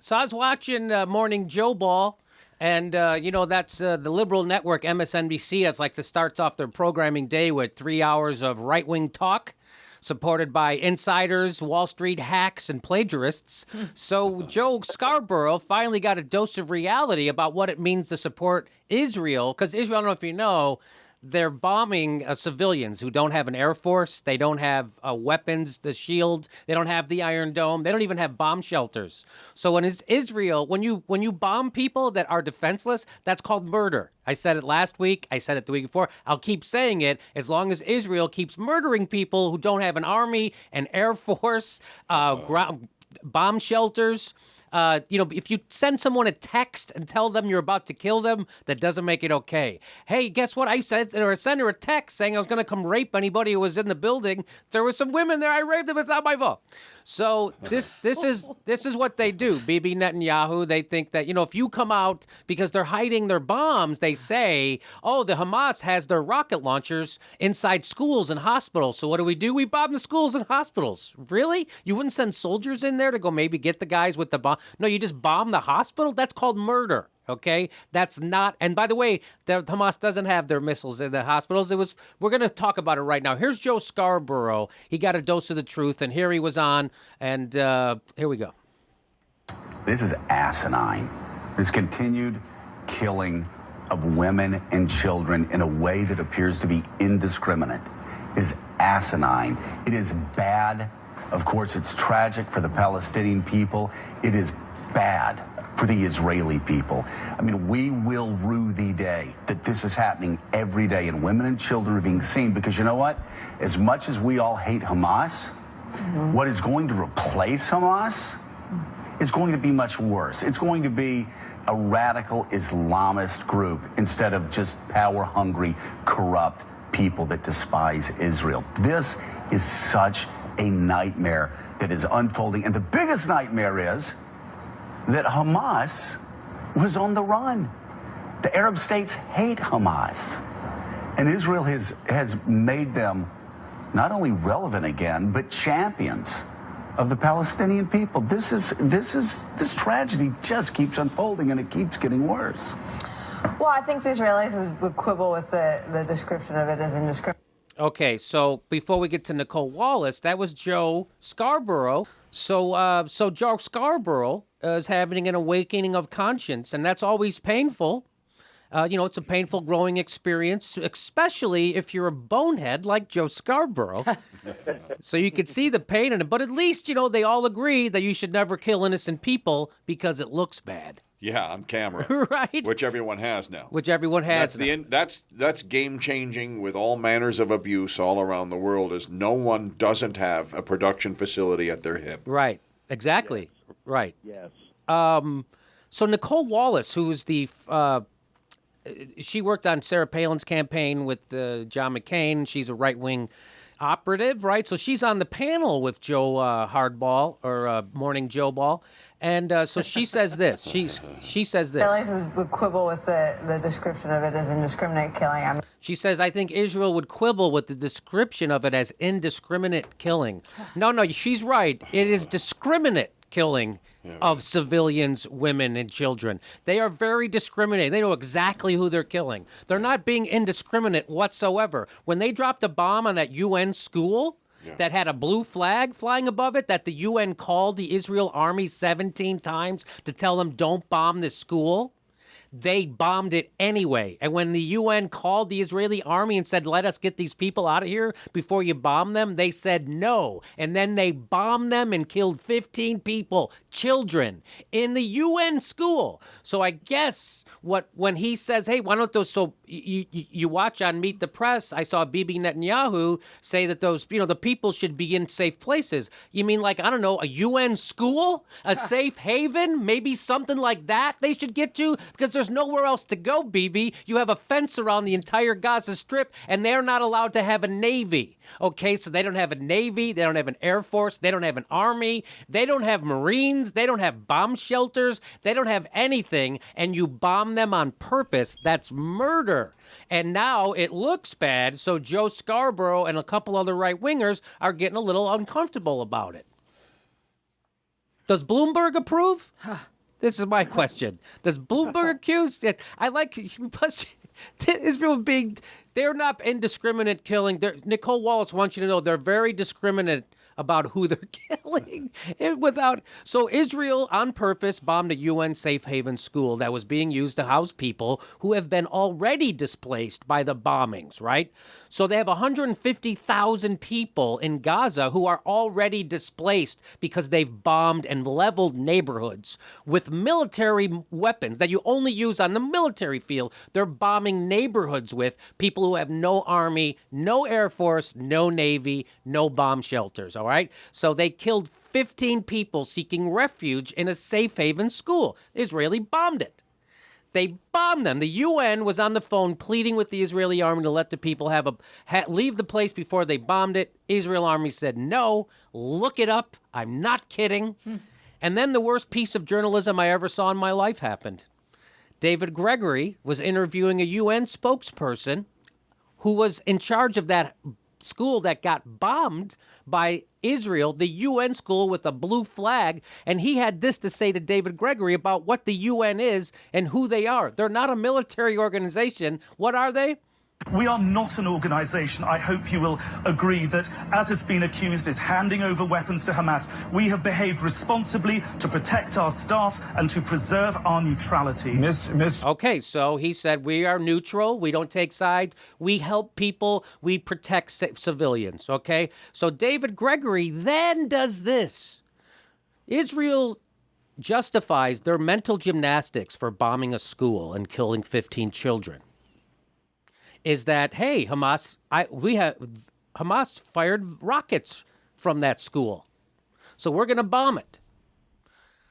So I was watching Morning Joe Ball, and that's the liberal network MSNBC. That's like starts off their programming day with 3 hours of right wing talk, supported by insiders, Wall Street hacks, and plagiarists. So Joe Scarborough finally got a dose of reality about what it means to support Israel, because Israel, I don't know if you know, they're bombing civilians who don't have an air force. They don't have weapons, the shield. They don't have the Iron Dome. They don't even have bomb shelters. So when Israel, when you bomb people that are defenseless, that's called murder. I said it last week. I said it the week before. I'll keep saying it as long as Israel keeps murdering people who don't have an army, an air force, bomb shelters. If you send someone a text and tell them you're about to kill them, that doesn't make it okay. Hey, guess what? I sent her a text saying I was going to come rape anybody who was in the building. There were some women there. I raped them. It's not my fault. So this is what they do. Bibi Netanyahu, they think that, if you come out because they're hiding their bombs, they say, oh, the Hamas has their rocket launchers inside schools and hospitals. So what do? We bomb the schools and hospitals. Really? You wouldn't send soldiers in there to go maybe get the guys with the bomb? No, you just bomb the hospital? That's called murder. Okay, that's not. And by the way, Hamas doesn't have their missiles in the hospitals. We're going to talk about it right now. Here's Joe Scarborough. He got a dose of the truth, and here he was on. And here we go. This is asinine. This continued killing of women and children in a way that appears to be indiscriminate is asinine. It is bad. Of course, it's tragic for the Palestinian people. It is bad for the Israeli people. I mean, we will rue the day that this is happening every day and women and children are being seen, because you know what? As much as we all hate Hamas, what is going to replace Hamas is going to be much worse. It's going to be a radical Islamist group instead of just power-hungry, corrupt people that despise Israel. This is such a nightmare that is unfolding. And the biggest nightmare is that Hamas was on the run. The Arab states hate Hamas. And Israel has made them not only relevant again, but champions of the Palestinian people. This tragedy just keeps unfolding, and it keeps getting worse. Well, I think the Israelis would quibble with the description of it as indiscriminate. Okay, so before we get to Nicole Wallace, that was Joe Scarborough. So Joe Scarborough is having an awakening of conscience, and that's always painful. It's a painful growing experience, especially if you're a bonehead like Joe Scarborough. So you could see the pain in it. But at least, they all agree that you should never kill innocent people because it looks bad. Yeah, on camera. Right. Which everyone has now. That's game-changing with all manners of abuse all around the world, is no one doesn't have a production facility at their hip. Right. Exactly. Yes. Right. Yes. So Nicole Wallace, who's she worked on Sarah Palin's campaign with John McCain. She's a right-wing operative, right? So she's on the panel with Joe Hardball, or Morning Joe Ball. And so she says this. She says this. Israelis would quibble with the description of it as indiscriminate killing. She says, I think Israel would quibble with the description of it as indiscriminate killing. No, she's right. It is discriminate killing of civilians, women, and children. They are very discriminating. They know exactly who they're killing. They're not being indiscriminate whatsoever. When they dropped a bomb on that UN school that had a blue flag flying above it, that the UN called the Israel army 17 times to tell them don't bomb this school, they bombed it anyway. And when the UN called the Israeli army and said, let us get these people out of here before you bomb them, they said no. And then they bombed them and killed 15 people, children, in the UN school. So I guess when he says, hey, why don't those, so you watch on Meet the Press, I saw Bibi Netanyahu say that those, the people should be in safe places. You mean like, I don't know, a UN school, a safe haven, maybe something like that they should get to? Because there's nowhere else to go, BB. You have a fence around the entire Gaza Strip, and they're not allowed to have a navy. Okay, so they don't have a navy, they don't have an air force, they don't have an army, they don't have Marines, they don't have bomb shelters, they don't have anything, and you bomb them on purpose. That's murder. And now it looks bad, so Joe Scarborough and a couple other right-wingers are getting a little uncomfortable about it. Does Bloomberg approve? This is my question. Does Bloomberg accuse? I like Israel being. They're not indiscriminate killing. Nicole Wallace wants you to know they're very discriminate about who they're killing. So Israel, on purpose, bombed a UN safe haven school that was being used to house people who have been already displaced by the bombings, right? So they have 150,000 people in Gaza who are already displaced because they've bombed and leveled neighborhoods with military weapons that you only use on the military field. They're bombing neighborhoods with people who have no army, no air force, no navy, no bomb shelters, all right? So they killed 15 people seeking refuge in a safe haven school. Israeli bombed it. They bombed them. The UN was on the phone pleading with the Israeli army to let the people leave the place before they bombed it. Israel army said no. Look it up. I'm not kidding. And then the worst piece of journalism I ever saw in my life happened. David Gregory was interviewing a UN spokesperson who was in charge of that school that got bombed by Israel, the UN school with a blue flag, and he had this to say to David Gregory about what the UN is and who they are. They're not a military organization. What are they? We are not an organization, I hope you will agree, that, as has been accused, is handing over weapons to Hamas. We have behaved responsibly to protect our staff and to preserve our neutrality. Okay, so he said we are neutral. We don't take sides. We help people. We protect civilians, okay? So David Gregory then does this. Israel justifies their mental gymnastics for bombing a school and killing 15 children. Is that, hey, Hamas fired rockets from that school, so we're going to bomb it.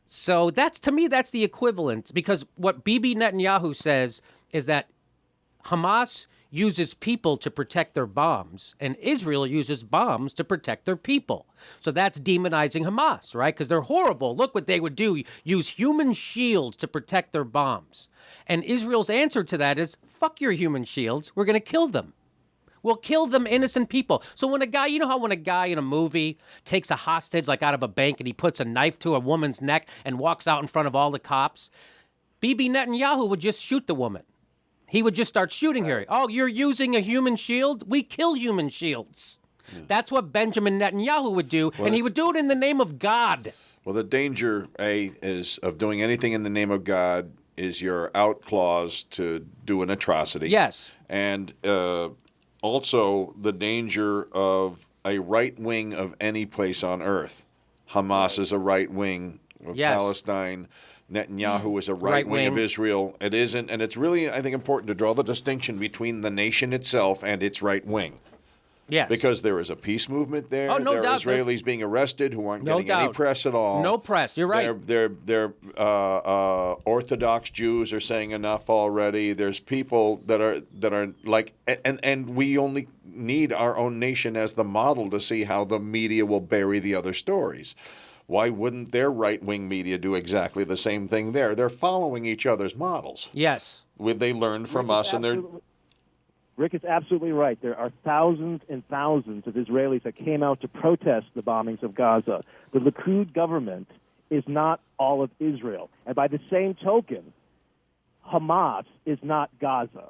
So to me, that's the equivalent, because what Bibi Netanyahu says is that Hamas uses people to protect their bombs, and Israel uses bombs to protect their people. So that's demonizing Hamas, right? Because they're horrible. Look what they would do. Use human shields to protect their bombs. And Israel's answer to that is, fuck your human shields. We're going to kill them. We'll kill them innocent people. So when you know how when a guy in a movie takes a hostage, like out of a bank, and he puts a knife to a woman's neck and walks out in front of all the cops, Bibi Netanyahu would just shoot the woman. He would just start shooting her. Oh, you're using a human shield? We kill human shields. Yeah. That's what Benjamin Netanyahu would do, and he would do it in the name of God. Well, the danger, is of doing anything in the name of God is your out clause to do an atrocity. Yes. And also the danger of a right wing of any place on earth. Hamas is a right wing of Palestine. Netanyahu is a right wing of Israel. It isn't, and it's really, I think, important to draw the distinction between the nation itself and its right wing. Yes. Because there is a peace movement there. Oh, no doubt. There are Israelis being arrested who aren't getting any press at all. No press. You're right. They're Orthodox Jews are saying enough already. There's people that are like, and we only need our own nation as the model to see how the media will bury the other stories. Why wouldn't their right-wing media do exactly the same thing there? They're following each other's models. Yes. They learned from us, and they're... Rick is absolutely right. There are thousands and thousands of Israelis that came out to protest the bombings of Gaza. The Likud government is not all of Israel. And by the same token, Hamas is not Gaza.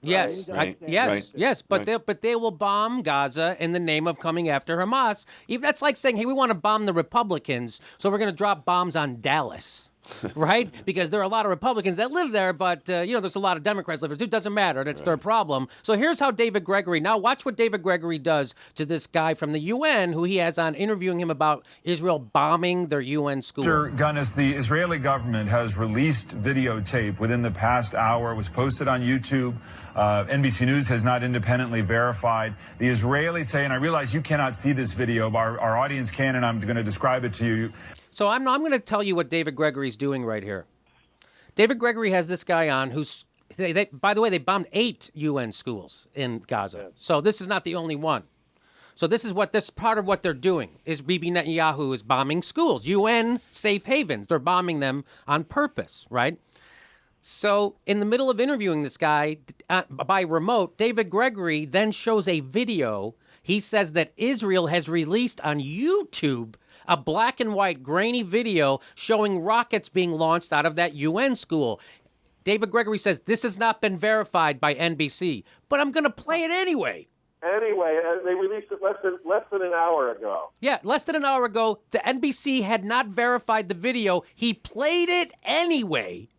Yes, right. Yes, but they will bomb Gaza in the name of coming after Hamas. Even that's like saying, hey, we want to bomb the Republicans, so we're going to drop bombs on Dallas. Right? Because there are a lot of Republicans that live there, but, there's a lot of Democrats live there, too. It doesn't matter. That's their problem. So here's how David Gregory, now watch what David Gregory does to this guy from the UN who he has on, interviewing him about Israel bombing their UN school. Mr. Gunnis, the Israeli government has released videotape within the past hour. It was posted on YouTube. NBC News has not independently verified. The Israelis say, and I realize you cannot see this video, but our audience can, and I'm going to describe it to you. So I'm going to tell you what David Gregory's doing right here. David Gregory has this guy on who's, by the way, they bombed 8 UN schools in Gaza. So this is not the only one. So this part of what they're doing is Bibi Netanyahu is bombing schools, UN safe havens. They're bombing them on purpose, right? So in the middle of interviewing this guy by remote, David Gregory then shows a video. He says that Israel has released on YouTube a black and white grainy video showing rockets being launched out of that UN school. David Gregory says this has not been verified by NBC, but I'm going to play it anyway. Anyway, they released it less than an hour ago. Yeah, less than an hour ago. The NBC had not verified the video. He played it anyway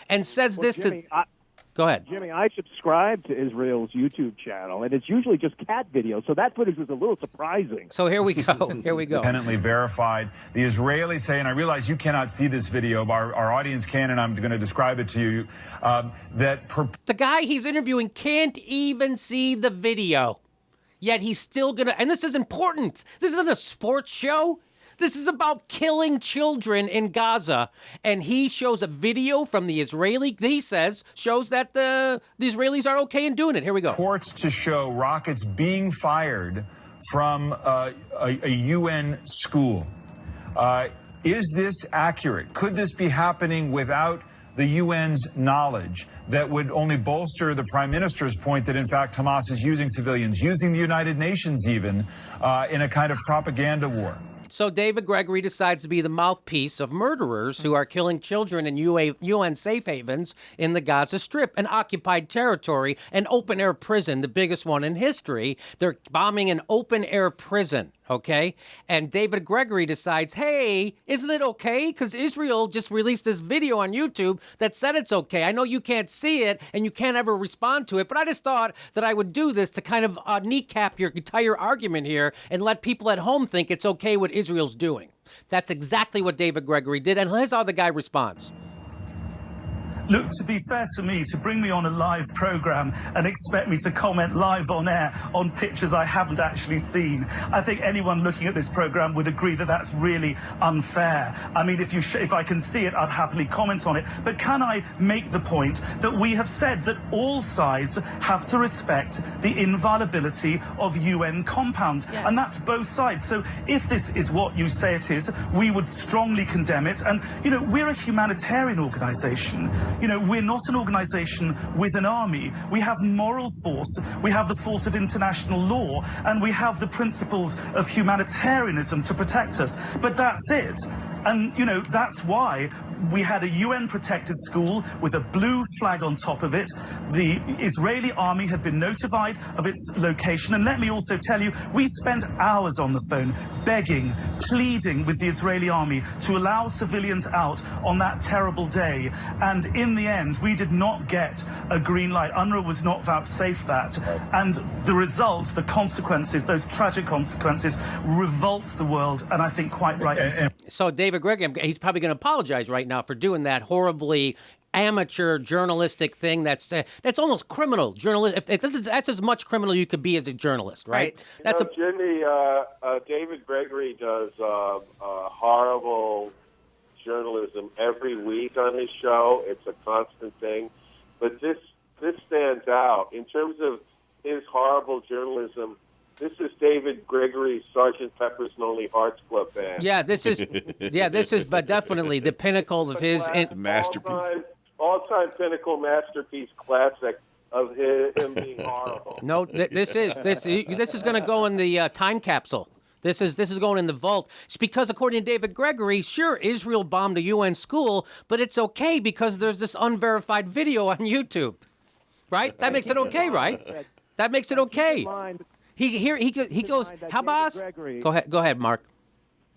and says this Jimmy, to... Go ahead. Jimmy, I subscribe to Israel's YouTube channel, and it's usually just cat videos, so that footage was a little surprising. So here we go. Here we go. Independently verified. The Israelis say, and I realize you cannot see this video, but our audience can, and I'm going to describe it to you, the guy he's interviewing can't even see the video, yet he's still going to... And this is important. This isn't a sports show. This is about killing children in Gaza. And he shows a video from the Israeli, he says, shows that the Israelis are okay in doing it. Here we go. Reports to show rockets being fired from a UN school. Is this accurate? Could this be happening without the UN's knowledge? That would only bolster the Prime Minister's point that, in fact, Hamas is using civilians, using the United Nations even, in a kind of propaganda war. So David Gregory decides to be the mouthpiece of murderers who are killing children in UN safe havens in the Gaza Strip, an occupied territory, an open-air prison, the biggest one in history. They're bombing an open-air prison, okay? And David Gregory decides, hey, isn't it okay? Because Israel just released this video on YouTube that said it's okay. I know you can't see it and you can't ever respond to it, but I just thought that I would do this to kind of kneecap your entire argument here and let people at home think it's okay what Israel's doing. That's exactly what David Gregory did, and here's how the guy responds. Look, to be fair to me, to bring me on a live program and expect me to comment live on air on pictures I haven't actually seen, I think anyone looking at this program would agree that that's really unfair. I mean, if I can see it, I'd happily comment on it. But can I make the point that we have said that all sides have to respect the inviolability of UN compounds? Yes. And that's both sides. So if this is what you say it is, we would strongly condemn it. And, you know, we're a humanitarian organization. You know, we're not an organization with an army. We have moral force, we have the force of international law, and we have the principles of humanitarianism to protect us. But that's it. And, you know, that's why we had a UN-protected school with a blue flag on top of it. The Israeli army had been notified of its location. And let me also tell you, we spent hours on the phone begging, pleading with the Israeli army to allow civilians out on that terrible day. And in the end, we did not get a green light. UNRWA was not vouchsafed that. And the results, the consequences, those tragic consequences, revolts the world, and I think quite rightly so. So David Gregory, he's probably going to apologize right now for doing that horribly amateur journalistic thing that's almost criminal. That's as much criminal you could be as a journalist, right? That's Jimmy, David Gregory does horrible journalism every week on his show. It's a constant thing. But this stands out. In terms of his horrible journalism, this is David Gregory's Sgt. Pepper's Lonely Hearts Club Band. Yeah, this is but definitely the pinnacle of his masterpiece. All-time pinnacle masterpiece classic of him being horrible. No, this is going to go in the time capsule. This is going in the vault. It's because, according to David Gregory, sure, Israel bombed a UN school, but it's okay because there's this unverified video on YouTube, right? That makes it okay, right? That makes it okay. He goes, Hamas. Go ahead, Mark.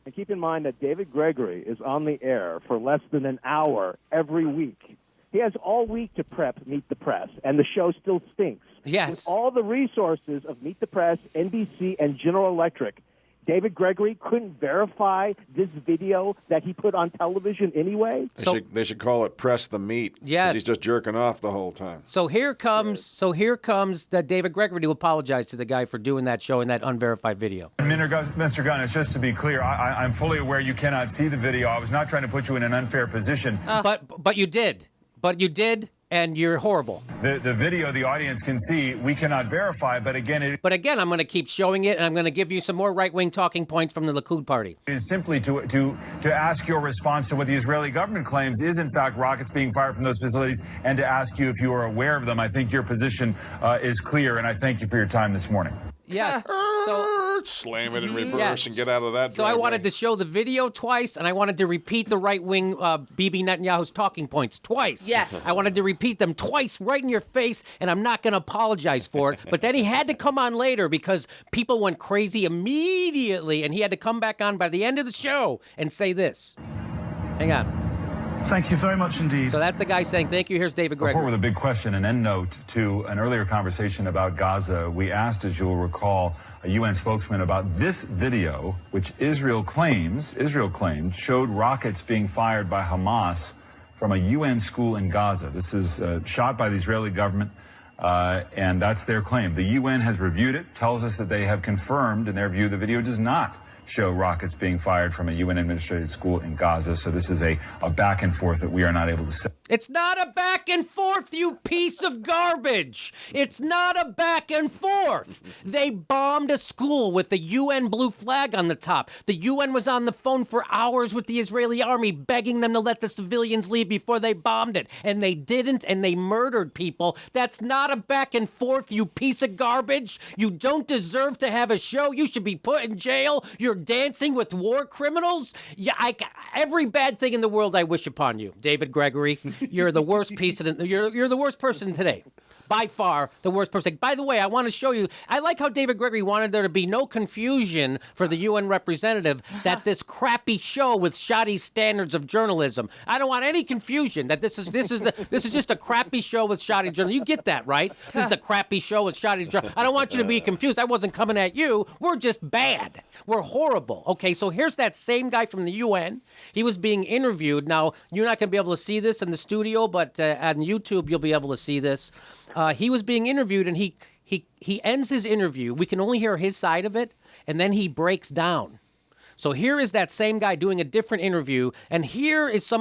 And keep in mind that David Gregory is on the air for less than an hour every week. He has all week to prep Meet the Press, and the show still stinks. Yes. With all the resources of Meet the Press, NBC, and General Electric, David Gregory couldn't verify this video that he put on television anyway. They should call it "Press the Meat." Yes, he's just jerking off the whole time. So here comes that David Gregory to apologize to the guy for doing that show in that unverified video. Mr. Gunn, it's just to be clear, I'm fully aware you cannot see the video. I was not trying to put you in an unfair position. But you did. And you're horrible. The video the audience can see, we cannot verify, but again, I'm going to keep showing it, and I'm going to give you some more right-wing talking points from the Likud party. It is simply to ask your response to what the Israeli government claims is, in fact, rockets being fired from those facilities, and to ask you if you are aware of them. I think your position is clear, and I thank you for your time this morning. Yes. So slam it in reverse and get out of that. So I wanted to show the video twice, and I wanted to repeat the right-wing Bibi Netanyahu's talking points twice. Yes. I wanted to repeat them twice right in your face, and I'm not going to apologize for it. But then he had to come on later because people went crazy immediately, and he had to come back on by the end of the show and say this. Hang on. Thank you very much indeed. So that's the guy saying thank you. Here's David Gregory. Before with a big question, an end note to an earlier conversation about Gaza, we asked, as you'll recall, a UN spokesman about this video, which Israel claimed, showed rockets being fired by Hamas from a UN school in Gaza. This is shot by the Israeli government, and that's their claim. The UN has reviewed it, tells us that they have confirmed, in their view, the video does not show rockets being fired from a UN-administrated school in Gaza. So this is a back and forth that we are not able to say. It's not a back and forth, you piece of garbage. It's not a back and forth. They bombed a school with the UN blue flag on the top. The UN was on the phone for hours with the Israeli army, begging them to let the civilians leave before they bombed it. And they didn't, and they murdered people. That's not a back and forth, you piece of garbage. You don't deserve to have a show. You should be put in jail. You're dancing with war criminals. Yeah, every bad thing in the world I wish upon you, David Gregory. You're the worst piece of you're the worst person today. By far, the worst person. By the way, I want to show you, I like how David Gregory wanted there to be no confusion for the UN representative that this crappy show with shoddy standards of journalism. I don't want any confusion that this is just a crappy show with shoddy journalism. You get that, right? This is a crappy show with shoddy journalism. I don't want you to be confused. I wasn't coming at you. We're just bad. We're horrible. Okay, so here's that same guy from the UN. He was being interviewed. Now, you're not going to be able to see this in the studio, but on YouTube, you'll be able to see this. He was being interviewed, and he ends his interview. We can only hear his side of it, and then he breaks down. So here is that same guy doing a different interview, and here is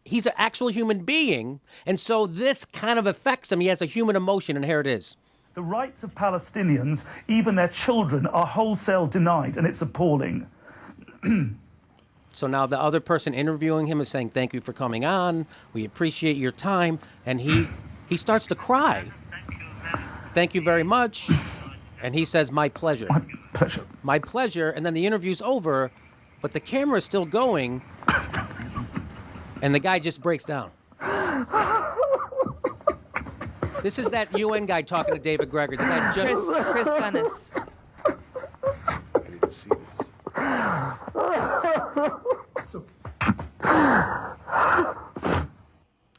he's an actual human being, and so this kind of affects him. He has a human emotion, and here it is. The rights of Palestinians, even their children, are wholesale denied, and it's appalling. So now the other person interviewing him is saying, thank you for coming on. We appreciate your time. And he starts to cry. Thank you very much. And he says, my pleasure. My pleasure. My pleasure. And then the interview's over, but the camera's still going. And the guy just breaks down. This is that UN guy talking to David Gregory. The guy just... Chris Gunnis. I didn't see this. It's okay.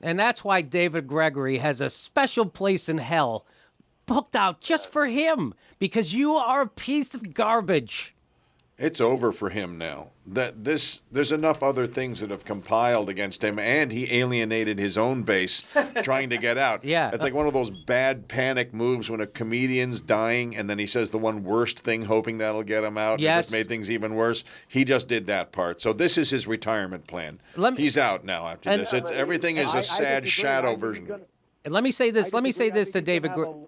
And that's why David Gregory has a special place in hell booked out just for him, because you are a piece of garbage. It's over for him now. There's enough other things that have compiled against him, and he alienated his own base trying to get out. Yeah. It's like one of those bad panic moves when a comedian's dying, and then he says the one worst thing, hoping that'll get him out. Yes. And it just made things even worse. He just did that part. So this is his retirement plan. He's out now after this. Everything is a sad shadow version. And let me say this. Let me say this to David Gregory.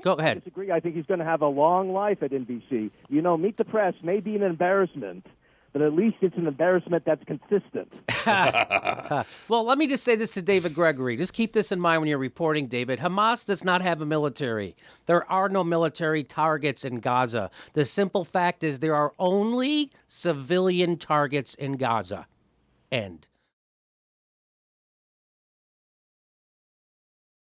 Go ahead. I disagree. I think he's going to have a long life at NBC. You know, Meet the Press may be an embarrassment, but at least it's an embarrassment that's consistent. Well, let me just say this to David Gregory. Just keep this in mind when you're reporting, David. Hamas does not have a military. There are no military targets in Gaza. The simple fact is there are only civilian targets in Gaza. End.